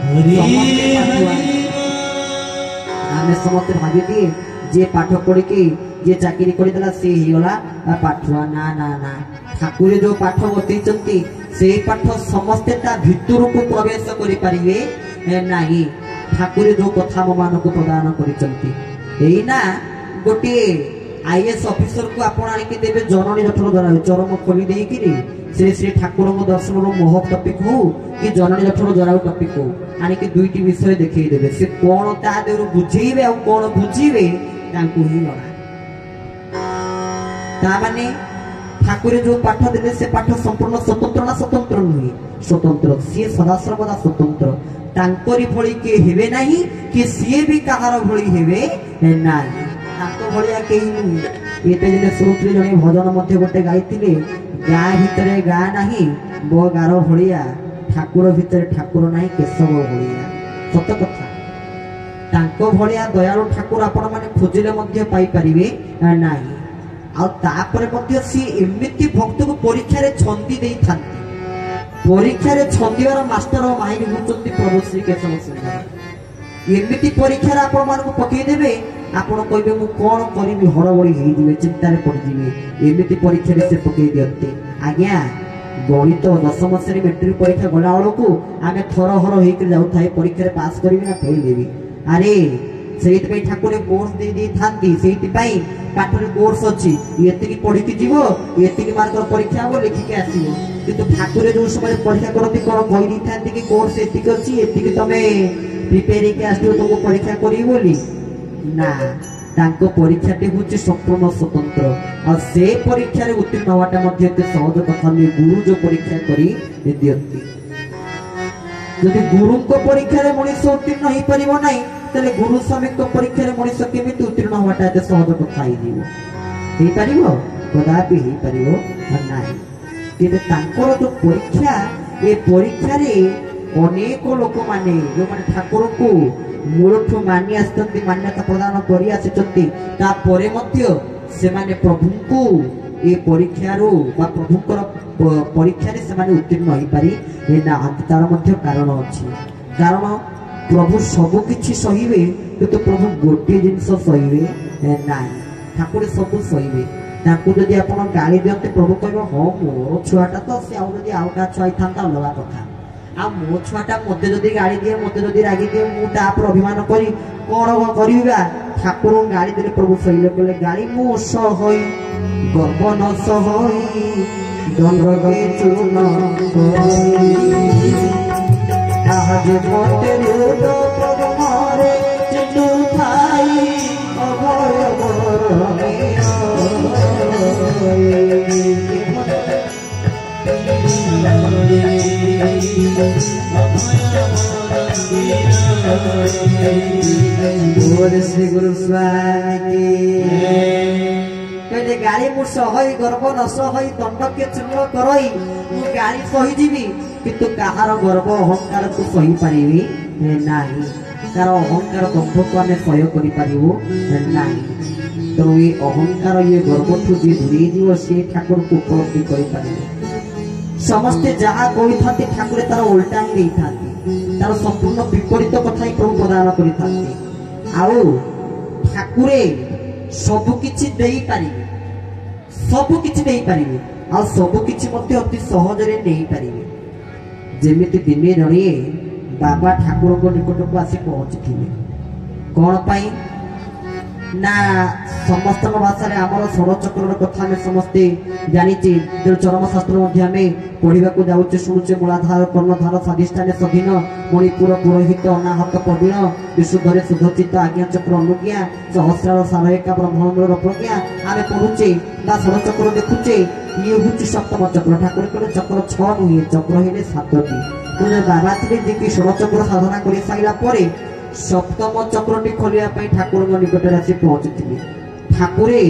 आमे समस्त भाबी दी जे पाठ पढ़ी के जे चाकरी करिदला से हिला पाठुआ ना ना ना ठाकुर जो पाठ बतैचंती से पाठ समस्त ता भितर को प्रवेश करि परिवे नाही ठाकुर जो कथा मान को प्रदान करिचंती एई ना गोटे आईएएस ऑफिसर को आपण आनि के देबे जननी जठर द्वारा चरम खोली देई कि श्री श्री ठाकुर को दर्शन रो मोह टॉपिक हो कि जननी जठर द्वारा टॉपिक हो आनि के दुईटी विषय देखै देबे से कोन ता देरु बुझेइबे आ कोन बुझीबे तांकु ही लड़ा तामाने ठाकुर जो पाठ देले से पाठ संपूर्ण स्वतंत्र ना स्वतंत्र नुहे स्वतंत्र सी सदा सर्वदा स्वतंत्र तांकरी भଳି के हेबे नाही कि सी भी कहार भଳି हेबे नाही तांको भଳିया केही नुहे एते जे श्रोत्री जने भजन मध्ये गोटे गाइतिले गा भितरे गा नाही बो गारो भଳିया ठाकुर भितरे ठाकुर नाही केशव भଳିया सत कथा तांको भଳିया दयालु ठाकुर आपण माने खोजिले मध्ये पाई परिबे नाही आ तापरे मध्ये सी एमिति भक्त को परीक्षा रे छंदी देई थांती परीक्षा रे छंदीवार मास्टर माहिर होचंती प्रभु श्री केशव सिंह एमिति परीक्षा रे आपण मान को पकई देबे आपण कहबे मु कोन करिबी हड़बड़ी हेई दिबे चिंता रे पड़ जिवे एमिति परीक्षा रे से पकई दियंती आज्ञा गणित 10th श्रेणी मैट्रिक परीक्षा गला वाला को आमे थर हर हेई के जाउ थाए परीक्षा रे पास करबी ना फेल देबी अरे ସେଇଥିପାଇଁ ଠାକୁର କୋର୍ସ ଦେଇ ଦେଇଥାନ୍ତି। ସେଇଥିପାଇଁ ପାଠରେ କୋର୍ସ ଅଛି, ଏତିକି ପଢିକି ଯିବ, ଏତିକି ମାର୍କର ପରୀକ୍ଷା ହବ, ଲେଖିକି ଆସିବ। କିନ୍ତୁ ଠାକୁର ଯୋଉ ସମୟରେ ପରୀକ୍ଷା କରନ୍ତି କଣ କହି ଦେଇଥାନ୍ତି କି କୋର୍ସ ଏତିକି ଅଛି, ଏତିକି ତମେ ପ୍ରିପେୟାର ହେଇକି ଆସିବ ତମକୁ ପରୀକ୍ଷା କରିବି ବୋଲି? ନା, ତାଙ୍କ ପରୀକ୍ଷାଟି ହଉଛି ସମ୍ପୂର୍ଣ୍ଣ ସ୍ୱତନ୍ତ୍ର। ଆଉ ସେ ପରୀକ୍ଷାରେ ଉତ୍ତୀର୍ଣ୍ଣ ହବାଟା ମଧ୍ୟ ଏତେ ସହଜ କଥା ନୁହେଁ। ଗୁରୁ ଯୋଉ ପରୀକ୍ଷା କରି ଦିଅନ୍ତି, ଯଦି ଗୁରୁଙ୍କ ପରୀକ୍ଷାରେ ମଣିଷ ଉତ୍ତୀର୍ଣ୍ଣ ହେଇପାରିବ ନାହିଁ, ତାହେଲେ ଗୁରୁ ସ୍ୱାମୀଙ୍କ ପରୀକ୍ଷାରେ ମଣିଷ କେମିତି ଉତ୍ତୀର୍ଣ୍ଣ ହବାଟା ଏତେ ସହଜ କଥା ହେଇଯିବ? ହେଇପାରିବ? କଦାପି ହେଇପାରିବ ନାହିଁ। କିନ୍ତୁ ତାଙ୍କର ଯୋଉ ପରୀକ୍ଷା, ଏ ପରୀକ୍ଷାରେ ଅନେକ ଲୋକମାନେ ଯୋଉମାନେ ଠାକୁରଙ୍କୁ ମୂଳଠୁ ମାନି ଆସିଛନ୍ତି, ମାନ୍ୟତା ପ୍ରଦାନ କରି ଆସିଛନ୍ତି, ତାପରେ ମଧ୍ୟ ସେମାନେ ପ୍ରଭୁଙ୍କୁ ଏ ପରୀକ୍ଷାରୁ ବା ପ୍ରଭୁଙ୍କର ପରୀକ୍ଷାରେ ସେମାନେ ଉତ୍ତୀର୍ଣ୍ଣ ହେଇପାରି ନାହାନ୍ତି। ତାର ମଧ୍ୟ କାରଣ ଅଛି। କାରଣ ପ୍ରଭୁ ସବୁ କିଛି ସହିବେ, କିନ୍ତୁ ପ୍ରଭୁ ଗୋଟିଏ ଜିନିଷ ସହିବେ ନାହିଁ। ଠାକୁର ସବୁ ସହିବେ। ତାଙ୍କୁ ଯଦି ଆପଣ ଗାଳି ଦିଅନ୍ତି, ପ୍ରଭୁ କହିବ ହଁ ମୋର ଛୁଆଟା ତ, ସେ ଆଉ ଯଦି ଆଉ କାହା ଛୁଆ ହେଇଥାନ୍ତା ଅଲଗା କଥା। ଆଉ ମୋ ଛୁଆଟା ମତେ ଯଦି ଗାଳି ଦିଏ, ମତେ ଯଦି ରାଗି ଦିଏ, ମୁଁ ତା ଉପରେ ଅଭିମାନ କରି କଣ କରିବି ବା? ଠାକୁରଙ୍କୁ ଗାଳି ଦେଲେ ପ୍ରଭୁ ସହିଲେ, କହିଲେ ଗାଳି ମୁଁ ସହି ଗର୍ବ ନ ସହି ଦଣ୍ଡକେ ଚୂର୍ଣ୍ଣ ଆଜି ମତେ ରୁଦ ପଦ୍ମରେ ଚିତୁ ଥାଇ ଅଭୟ ବରଣେ श्री गुरु स्वामी कहले गाड़ी मु सही गर्व न सही दंडके चूर्ण करई मु गाड़ी सही जीवी, किंतु कहार गर्व अहंकार को सही पारिबी नाही। कार अहंकार दंभ को आम सह्य करि पारिबो नाही। तो ये अहंकार ये गर्व ठू जी दूरी जीव से ठाकुर को उपलब्धि करि पारिबो। समस्ते जहा कहि थाती ठाकुर तार उल्टा ही देई थाती, तार संपूर्ण विपरीत कथा ही प्रभु प्रदान करि थाती। आउ ठाकुरे सबु किछि देई पारिबे, सबु किछि देई पारिबे, आ सबु किछि मध्ये अति सहज रे देई पारिबे। जेमिति दिने जणिए बाबा ठाकुर को निकट को आसी पहुंचथिले, कोन पई ना समस्त भाषा रे हमर षोड़चक्र कथा में समस्ते जानिछि। जो चरम शास्त्र मध्ये हमें पढ़िबा को जाउचे, सुनुचे मूलाधार कर्णधार स्वाधिष्ठान स्वाधीन मणिपुर पुरोहित अनाहत प्रवीण विशुद्धरे शुद्धचित्त आज्ञा चक्र अनुज्ञा सहस्रार सारयिका ब्रह्मांडर प्रज्ञा आमे पढ़ुचे बा षोड़चक्र देखुचे। ये होची सप्तम चक्र। ठाकुर कहले चक्र 6 नुहे, चक्र हेले 7टी। तो बाबा थे जे कि षोड़चक्र साधना करि साइला परे सप्तम चक्रटी खोलिया पई ठाकुर निकट आसी पहुंचथिले। ठाकुरे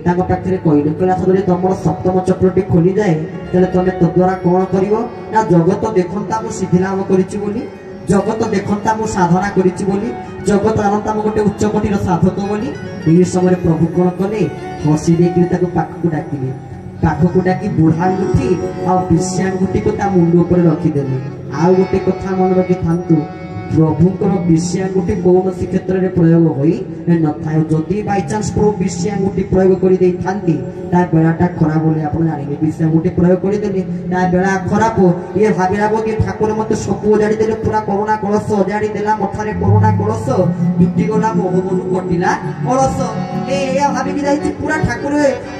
तांको पाखरे कहले कहला सदरे तमर सप्तम चक्रटी खोली जाए तले तमे तो द्वारा कोन करिवो ना जगत देखंता मु सिद्धि लाभ करिछि बोली, जगत देखंता मु साधना करिछि बोली, जगत जानंता मु गोटे उच्च कोटिर साधक बोली। एई समय प्रभु कोन कले हसी देकि ताको पाखकु डाकिले, पाखकु डाकी बुढ़ा गुठी आ विष्या गुठी को ता मुंड ऊपर रखि देले। आ गोटे कथा मन रखि थांतु, प्रभुଙ୍କର विषयांगुठी कौनसी क्षेत्र में प्रयोग होई न थाए। जदि बाय चांस प्रभु विषयांगुठी प्रयोग करि देई थांती ता बेलाटा खराब बोले आपण जानिबे। विषयांगुठी प्रयोग करि देले ता बेला खराब हो, ये भाबिला कि ठाकुर मते सब उजाड़ी देले, पूरा करुणा कलश उजाड़ी देला, मथारे करुणा कलश दुटी गला मोहबनु कटिला कलश। ए या भाबि कि जाई पूरा ठाकुर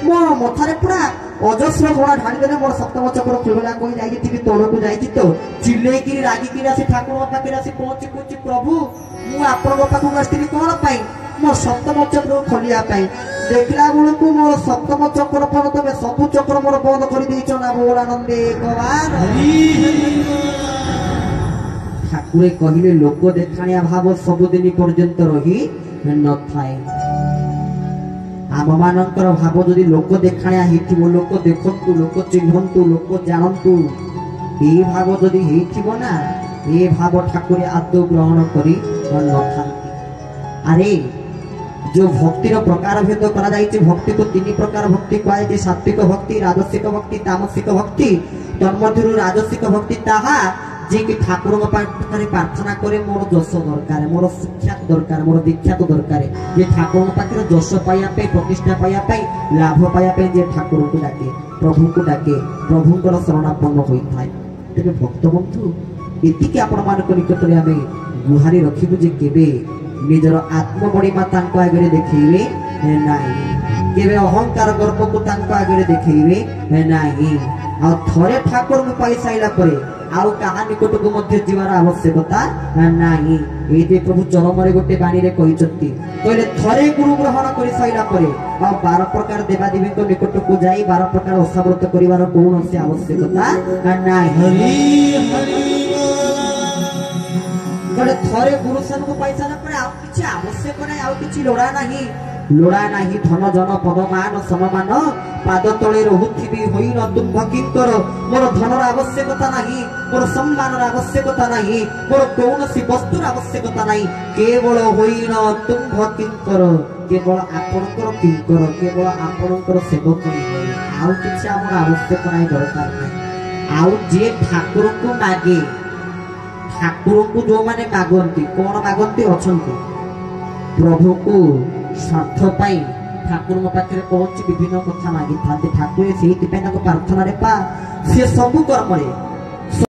मो मथारे पूरा अजस्र घोड़ा ढाणी देने मोर सप्तम चक्र खुलला कोई जाई थी तोड़ को जाई तो चिल्ले की रागी की राशि ठाकुर पाखे राशि पहुंची पहुंची प्रभु मु आपण पाखु आसती कौन पाई मो सप्तम चक्र खोलिया पाई। देखला बेलू मोर सप्तम चक्र पर तुम सबु चक्र मोर बंद कर देइछ ना बोल आनंदे भगवान। ठाकुरे कहले लोक देखाणिया भाव सबुदिन पर्यंत रही न थाए। आम मानकर भाव जदि लोक देखाणिया हेथिबो, लोक देखंतु, लोक चिन्हंतु, लोक जानंतु, ए भाव जदि हेथिबो ना, ए भाव ठाकुर आदौ ग्रहण करी न थांती। अरे जो भक्तिर प्रकार भेद करा जायछि, भक्ति को 3 प्रकार भक्ति कहै छै, सात्विक भक्ति, राजसिक भक्ति, तामसिक भक्ति। तन्मध्यरु राजसिक भक्ति ताहा जे कि ठाकुर पाखरे प्रार्थना करे मोर जस दरकार, मोर सुख्यात दरकार, मोर दीक्षात दरकार, जे ठाकुर पाखरे जस पाइया पे, प्रतिष्ठा पाइया पे, लाभ पाइया पे जे ठाकुर को डाके, प्रभु को डाके, प्रभुंकर शरणापन्न होई थाए। तेबे भक्त बंधु एतिके आपण मानक निकटरे आमे गुहारी रखिबु जे केबे निजर आत्मबड़ीमा तांको आगे देखिबे नाही केबे अहंकार गर्व को तांको आगे देखिबे नाही आ थरे ठाकुर को पाई साइला परे आउ कहा निकट को मध्य जीवार आवश्यकता नाही एते प्रभु चरमरे गोटे बाणी रे कहिसंती कहले थरे गुरु ग्रहण करि साइला परे आ 12 प्रकार देवादेवी को निकट को जाई 12 प्रकार असाव्रत करिवार कोनोसी आवश्यकता नाही हरि हरि कहले थरे गुरु सन को पाई साइला परे आ किछि आवश्यक नाही आ किछि लोड़ा नाही धन जन पदमान सम्मान पाद तले रहुथिबी होइन तुंभ किंकर मोर धनर आवश्यकता नाही मोर सम्मानर आवश्यकता नाही मोर कौनसी वस्तुर आवश्यकता नाही केवल होइन तुंभ किंकर केवल आपणकर किंकर केवल आपणकर सेवक आउ किछि हमर आवश्यक नाही दरकार नाही आउ जे ठाकुर को मागे ठाकुर को जो माने मागंती कोन मागंती अछंती प्रभु को स्वार्थ पाई ठाकुर पाखे पहुंची विभिन्न कथा मागी था ठाकुर से प्रार्थना रे पा से सब कर्म